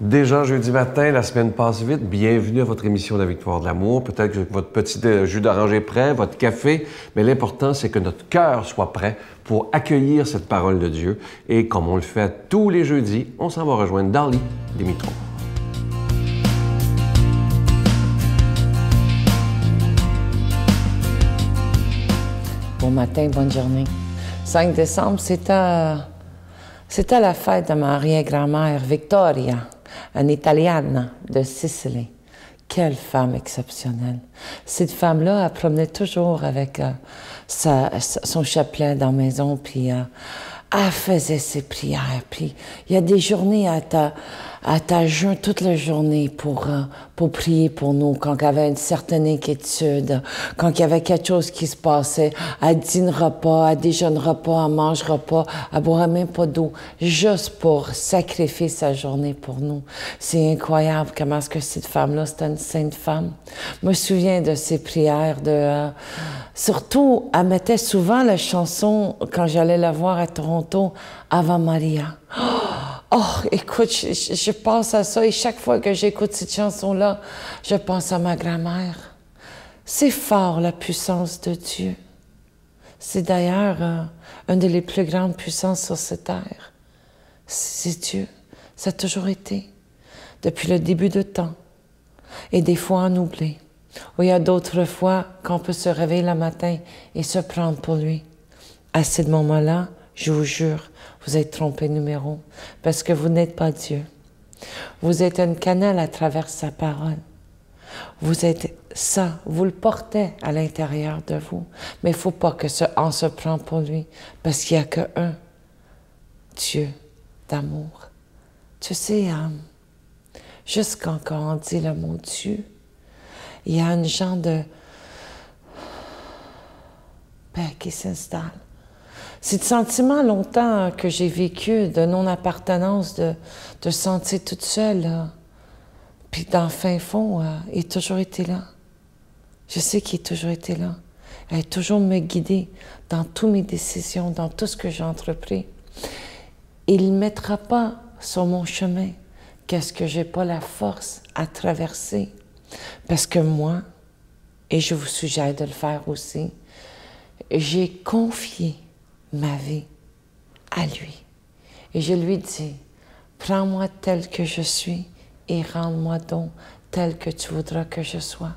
Déjà jeudi matin, la semaine passe vite. Bienvenue à votre émission La Victoire de l'amour. Peut-être que votre petit jus d'orange est prêt, votre café, mais l'important, c'est que notre cœur soit prêt pour accueillir cette parole de Dieu. Et comme on le fait tous les jeudis, on s'en va rejoindre Darly Dimitro. Bon matin, bonne journée. 5 décembre, c'était la fête de ma arrière-grand-mère Victoria, une Italienne de Sicile. Quelle femme exceptionnelle. Cette femme-là, elle promenait toujours avec son chapelet dans la maison, puis elle faisait ses prières. Puis il y a des journées, elle t'a jeûné toute la journée pour prier pour nous, quand il y avait une certaine inquiétude, quand il y avait quelque chose qui se passait. Elle dînera pas, elle déjeunera pas, elle mangera pas, elle boira même pas d'eau, juste pour sacrifier sa journée pour nous. C'est incroyable comment est-ce que cette femme-là, c'est une sainte femme. Je me souviens de ses prières, surtout, elle mettait souvent la chanson, quand j'allais la voir à Toronto, Ave Maria. Oh, écoute, je pense à ça et chaque fois que j'écoute cette chanson-là, je pense à ma grand-mère. C'est fort, la puissance de Dieu. C'est d'ailleurs une des plus grandes puissances sur cette terre. C'est Dieu. Ça a toujours été, depuis le début de temps. Et des fois, on oublie. Ou il y a d'autres fois qu'on peut se réveiller le matin et se prendre pour lui. À ce moment-là, je vous jure, vous êtes trompé de numéro, parce que vous n'êtes pas Dieu. Vous êtes un canal à travers sa parole. Vous êtes ça, vous le portez à l'intérieur de vous. Mais il ne faut pas qu'on se prenne pour lui, parce qu'il n'y a qu'un Dieu d'amour. Tu sais, juste quand on dit le mot Dieu, il y a un genre de paix qui s'installe. C'est le sentiment longtemps que j'ai vécu de non-appartenance, de sentir toute seule. Là. Puis dans le fin fond, il a toujours été là. Je sais qu'il a toujours été là. Il a toujours me guidé dans toutes mes décisions, dans tout ce que j'ai entrepris. Il ne mettra pas sur mon chemin qu'est-ce que je n'ai pas la force à traverser. Parce que moi, et je vous suggère de le faire aussi, j'ai confié ma vie à lui. Et je lui dis, prends-moi tel que je suis et rends-moi donc tel que tu voudras que je sois.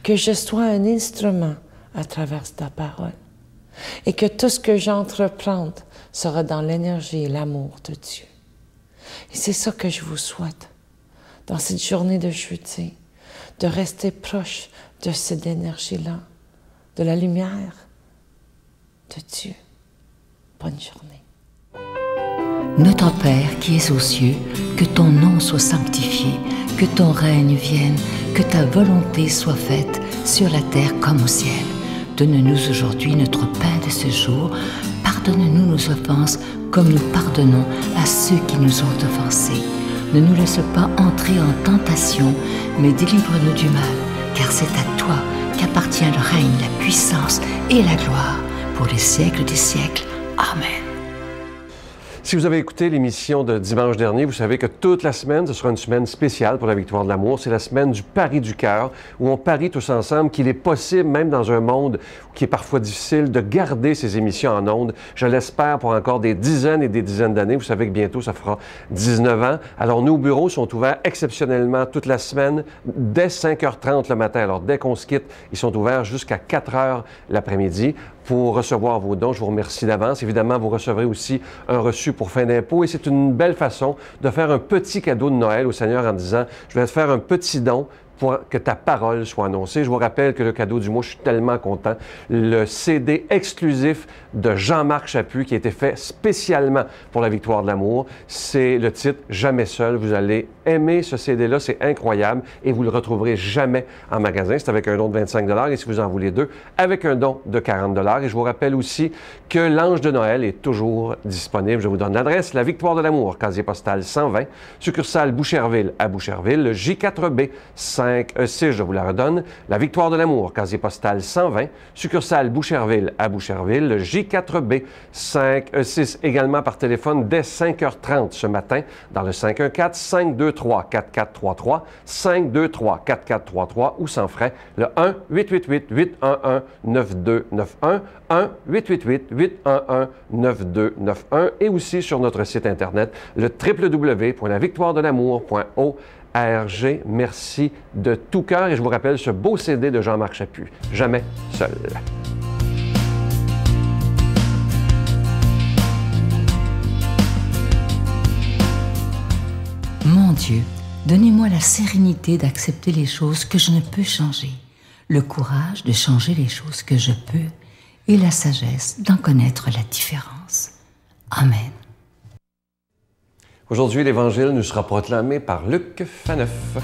Que je sois un instrument à travers ta parole. Et que tout ce que j'entreprends sera dans l'énergie et l'amour de Dieu. Et c'est ça que je vous souhaite dans cette journée de jeudi, de rester proche de cette énergie-là, de la lumière de Dieu. Bonne journée. Notre Père qui es aux cieux, que ton nom soit sanctifié, que ton règne vienne, que ta volonté soit faite sur la terre comme au ciel. Donne-nous aujourd'hui notre pain de ce jour. Pardonne-nous nos offenses comme nous pardonnons à ceux qui nous ont offensés. Ne nous laisse pas entrer en tentation, mais délivre-nous du mal, car c'est à toi qu'appartient le règne, la puissance et la gloire pour les siècles des siècles. Amen. Si vous avez écouté l'émission de dimanche dernier, vous savez que toute la semaine, ce sera une semaine spéciale pour la Victoire de l'amour. C'est la semaine du pari du cœur, où on parie tous ensemble qu'il est possible, même dans un monde qui est parfois difficile, de garder ces émissions en ondes. Je l'espère pour encore des dizaines et des dizaines d'années. Vous savez que bientôt, ça fera 19 ans. Alors, nos bureaux sont ouverts exceptionnellement toute la semaine, dès 5h30 le matin. Alors, dès qu'on se quitte, ils sont ouverts jusqu'à 4h l'après-midi. Pour recevoir vos dons, je vous remercie d'avance. Évidemment, vous recevrez aussi un reçu pour fin d'impôt et c'est une belle façon de faire un petit cadeau de Noël au Seigneur en disant « Je vais te faire un petit don pour que ta parole soit annoncée. » Je vous rappelle que le cadeau du mois, je suis tellement content, le CD exclusif de Jean-Marc Chaput qui a été fait spécialement pour la Victoire de l'amour. C'est le titre « Jamais seul ». Vous allez aimer ce CD-là, c'est incroyable et vous le retrouverez jamais en magasin. C'est avec un don de 25 $ et si vous en voulez deux, avec un don de 40 $. Et je vous rappelle aussi que l'Ange de Noël est toujours disponible. Je vous donne l'adresse, la Victoire de l'amour, casier postal 120, succursale Boucherville à Boucherville, le J4B 5E6, je vous la redonne, la Victoire de l'amour, casier postal 120, succursale Boucherville à Boucherville, le J4B 5E6, également par téléphone dès 5h30 ce matin, dans le 514-523 523-4433, 523-4433 ou sans frais, le 1-888-811-9291, 1-888-811-9291 et aussi sur notre site Internet, le www.lavictoiredelamour.org. Merci de tout cœur et je vous rappelle ce beau CD de Jean-Marc Chaput, Jamais seul. Mon Dieu, donnez-moi la sérénité d'accepter les choses que je ne peux changer, le courage de changer les choses que je peux et la sagesse d'en connaître la différence. Amen. Aujourd'hui, l'Évangile nous sera proclamé par Luc Faneuf.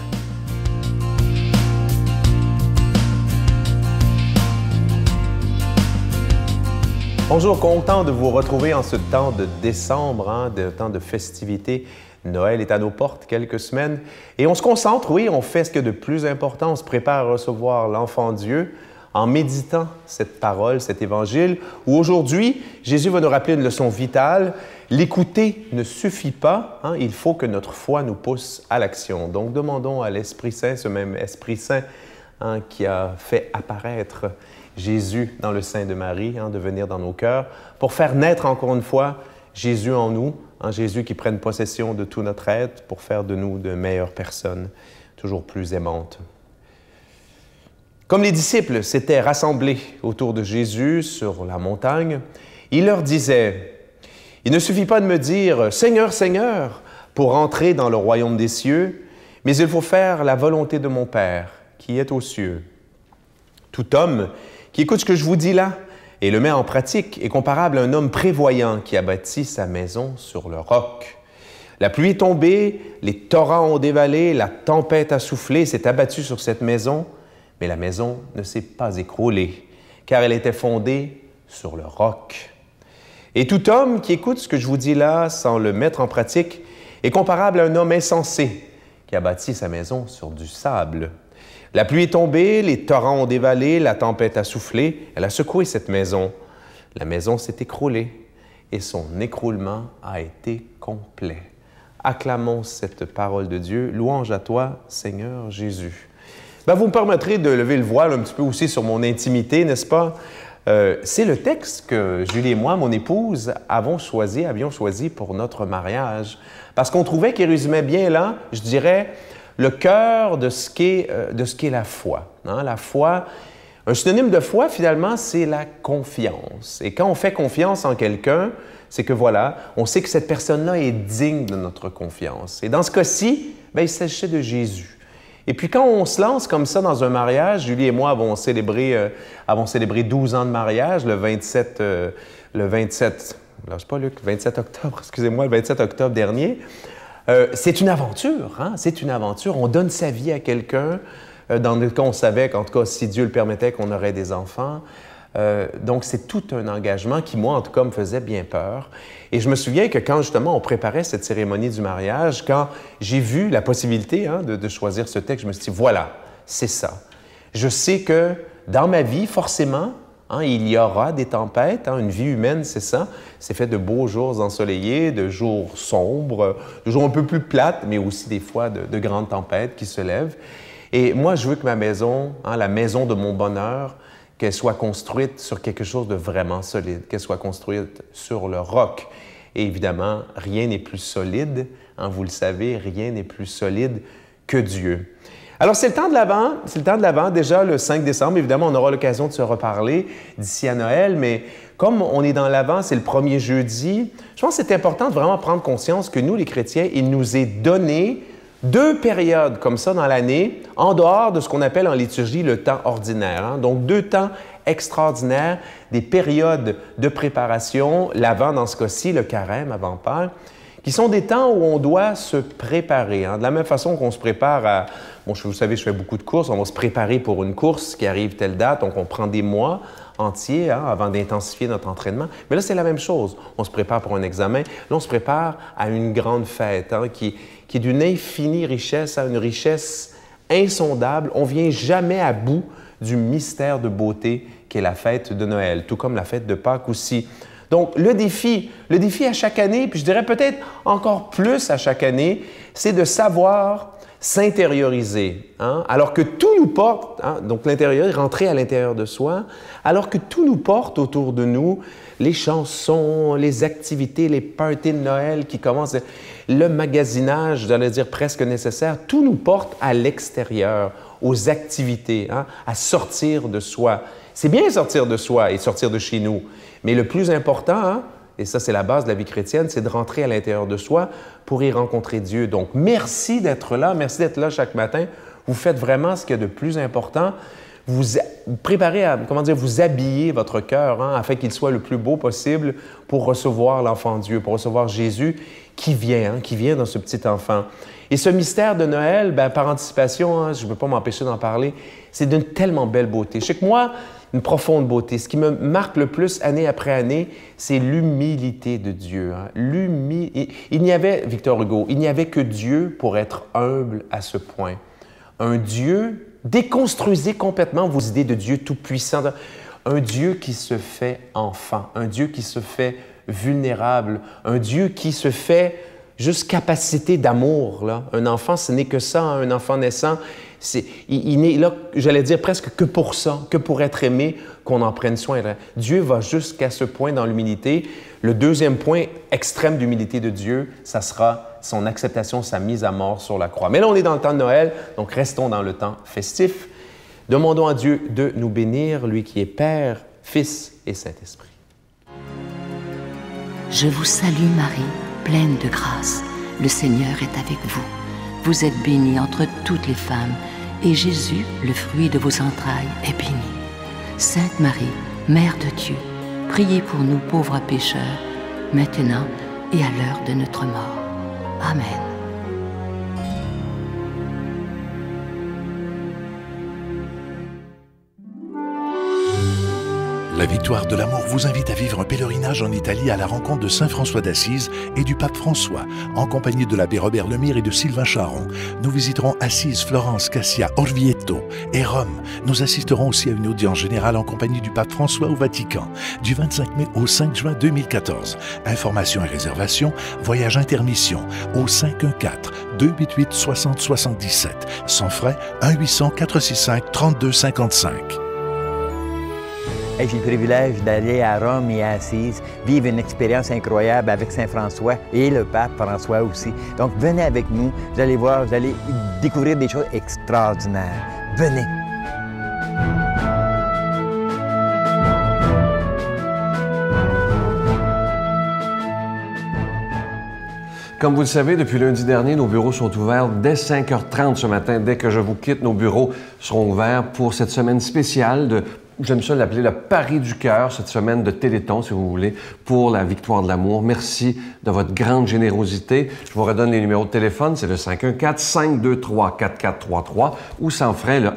Bonjour, content de vous retrouver en ce temps de décembre, de temps de festivité. Noël est à nos portes, quelques semaines, et on se concentre, oui, on fait ce qu'il y a de plus important, on se prépare à recevoir l'enfant Dieu en méditant cette parole, cet évangile, où aujourd'hui, Jésus va nous rappeler une leçon vitale. L'écouter ne suffit pas, il faut que notre foi nous pousse à l'action. Donc, demandons à l'Esprit Saint, ce même Esprit Saint qui a fait apparaître Jésus dans le sein de Marie, de venir dans nos cœurs, pour faire naître encore une fois Jésus en nous, Jésus qui prenne possession de tout notre être pour faire de nous de meilleures personnes, toujours plus aimantes. Comme les disciples s'étaient rassemblés autour de Jésus sur la montagne, il leur disait, « Il ne suffit pas de me dire « Seigneur, Seigneur » pour entrer dans le royaume des cieux, mais il faut faire la volonté de mon Père qui est aux cieux. Tout homme qui écoute ce que je vous dis là et le met en pratique est comparable à un homme prévoyant qui a bâti sa maison sur le roc. La pluie est tombée, les torrents ont dévalé, la tempête a soufflé, s'est abattue sur cette maison, mais la maison ne s'est pas écroulée, car elle était fondée sur le roc. Et tout homme qui écoute ce que je vous dis là sans le mettre en pratique est comparable à un homme insensé qui a bâti sa maison sur du sable. La pluie est tombée, les torrents ont dévalé, la tempête a soufflé, elle a secoué cette maison. La maison s'est écroulée et son écroulement a été complet. Acclamons cette parole de Dieu. Louange à toi, Seigneur Jésus. Vous me permettrez de lever le voile un petit peu aussi sur mon intimité, n'est-ce pas? C'est le texte que Julie et moi, mon épouse, avions choisi pour notre mariage. Parce qu'on trouvait qu'il résumait bien là, je dirais, le cœur de ce qu'est la foi. La foi, un synonyme de foi, finalement, c'est la confiance. Et quand on fait confiance en quelqu'un, c'est que voilà, on sait que cette personne-là est digne de notre confiance. Et dans ce cas-ci, il s'agissait de Jésus. Et puis quand on se lance comme ça dans un mariage, Julie et moi avons célébré 12 ans de mariage le 27 octobre, excusez-moi, le 27 octobre dernier. C'est une aventure, c'est une aventure. On donne sa vie à quelqu'un, dans le cas on savait qu'en tout cas, si Dieu le permettait, qu'on aurait des enfants. Donc, c'est tout un engagement qui, moi, en tout cas, me faisait bien peur. Et je me souviens que quand, justement, on préparait cette cérémonie du mariage, quand j'ai vu la possibilité de choisir ce texte, je me suis dit, voilà, c'est ça. Je sais que dans ma vie, forcément, il y aura des tempêtes. Une vie humaine, c'est ça. C'est fait de beaux jours ensoleillés, de jours sombres, de jours un peu plus plates, mais aussi des fois de grandes tempêtes qui se lèvent. Et moi, je veux que ma maison, la maison de mon bonheur, qu'elle soit construite sur quelque chose de vraiment solide, qu'elle soit construite sur le roc. Et évidemment, rien n'est plus solide, vous le savez, rien n'est plus solide que Dieu. Alors, c'est le temps de l'Avent, déjà le 5 décembre. Évidemment, on aura l'occasion de se reparler d'ici à Noël, mais comme on est dans l'Avent, c'est le premier jeudi, je pense que c'est important de vraiment prendre conscience que nous, les chrétiens, il nous est donné 2 périodes comme ça dans l'année, en dehors de ce qu'on appelle en liturgie le temps ordinaire. Donc, 2 temps extraordinaires, des périodes de préparation, l'Avent dans ce cas-ci, le carême avant Pâques, qui sont des temps où on doit se préparer. De la même façon qu'on se prépare à... vous savez, je fais beaucoup de courses, on va se préparer pour une course qui arrive telle date, donc on prend des mois entiers avant d'intensifier notre entraînement. Mais là, c'est la même chose. On se prépare pour un examen. Là, on se prépare à une grande fête qui est d'une infinie richesse, une richesse insondable. On ne vient jamais à bout du mystère de beauté qu'est la fête de Noël, tout comme la fête de Pâques aussi. Donc, le défi à chaque année, puis je dirais peut-être encore plus à chaque année, c'est de savoir s'intérioriser. Hein? Alors que tout nous porte, hein? Donc l'intérieur, rentrer à l'intérieur de soi, alors que tout nous porte autour de nous, les chansons, les activités, les parties de Noël qui commencent, le magasinage, j'allais dire presque nécessaire, tout nous porte à l'extérieur, aux activités, hein? À sortir de soi. C'est bien sortir de soi et sortir de chez nous, mais le plus important, hein? Et ça, c'est la base de la vie chrétienne, c'est de rentrer à l'intérieur de soi pour y rencontrer Dieu. Donc, merci d'être là chaque matin. Vous faites vraiment ce qu'il y a de plus important. Vous préparez à, vous habiller votre cœur, hein, afin qu'il soit le plus beau possible pour recevoir l'enfant Dieu, pour recevoir Jésus qui vient dans ce petit enfant. Et ce mystère de Noël, bien, par anticipation, hein, je ne peux pas m'empêcher d'en parler, c'est d'une tellement belle beauté. Je sais que moi, une profonde beauté. Ce qui me marque le plus année après année, c'est l'humilité de Dieu. Hein? Victor Hugo, il n'y avait que Dieu pour être humble à ce point. Un Dieu, déconstruisez complètement vos idées de Dieu tout-puissant. Un Dieu qui se fait enfant, un Dieu qui se fait vulnérable, un Dieu qui se fait juste capacité d'amour. Là. Un enfant, ce n'est que ça, hein? Un enfant naissant. Il n'est là, j'allais dire presque que pour ça, que pour être aimé, qu'on en prenne soin. Dieu va jusqu'à ce point dans l'humilité. Le deuxième point extrême d'humilité de Dieu, ça sera son acceptation, sa mise à mort sur la croix. Mais là, on est dans le temps de Noël, donc restons dans le temps festif. Demandons à Dieu de nous bénir, lui qui est Père, Fils et Saint-Esprit. Je vous salue Marie, pleine de grâce. Le Seigneur est avec vous. Vous êtes bénie entre toutes les femmes, et Jésus, le fruit de vos entrailles, est béni. Sainte Marie, Mère de Dieu, priez pour nous pauvres pécheurs, maintenant et à l'heure de notre mort. Amen. La Victoire de l'amour vous invite à vivre un pèlerinage en Italie à la rencontre de Saint François d'Assise et du pape François, en compagnie de l'abbé Robert Lemire et de Sylvain Charon. Nous visiterons Assise, Florence, Cassia, Orvieto et Rome. Nous assisterons aussi à une audience générale en compagnie du pape François au Vatican, du 25 mai au 5 juin 2014. Informations et réservations, voyage intermission au 514-288-6077. Sans frais, 1-800-465-3255. J'ai le privilège d'aller à Rome et à Assise, vivre une expérience incroyable avec Saint François et le pape François aussi. Donc venez avec nous, vous allez voir, vous allez découvrir des choses extraordinaires. Venez! Comme vous le savez, depuis lundi dernier, nos bureaux sont ouverts dès 5h30 ce matin. Dès que je vous quitte, nos bureaux seront ouverts pour cette semaine spéciale de, j'aime ça l'appeler le Pari du cœur, cette semaine de Téléthon, si vous voulez, pour la Victoire de l'amour. Merci de votre grande générosité. Je vous redonne les numéros de téléphone, c'est le 514-523-4433 ou sans frais, le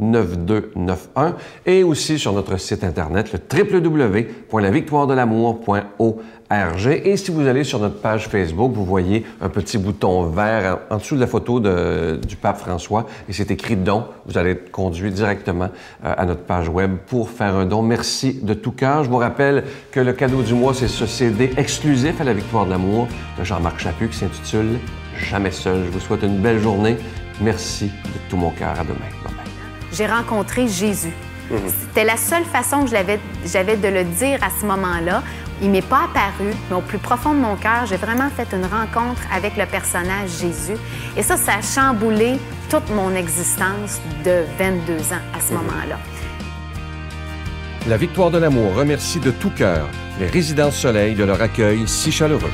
1-888-811-9291 et aussi sur notre site Internet, le www.lavictoiredelamour.org. Et si vous allez sur notre page Facebook, vous voyez un petit bouton vert en dessous de la photo du pape François et c'est écrit « Don ». Vous allez être conduit directement à notre page web pour faire un don. Merci de tout cœur. Je vous rappelle que le cadeau du mois, c'est ce CD exclusif à la Victoire de l'amour de Jean-Marc Chaput qui s'intitule « Jamais seul ». Je vous souhaite une belle journée. Merci de tout mon cœur. À demain. Bye-bye. J'ai rencontré Jésus. C'était la seule façon que j'avais de le dire à ce moment-là. Il ne m'est pas apparu, mais au plus profond de mon cœur, j'ai vraiment fait une rencontre avec le personnage Jésus. Et ça a chamboulé toute mon existence de 22 ans à ce moment-là. La Victoire de l'amour remercie de tout cœur les Résidences Soleil de leur accueil si chaleureux.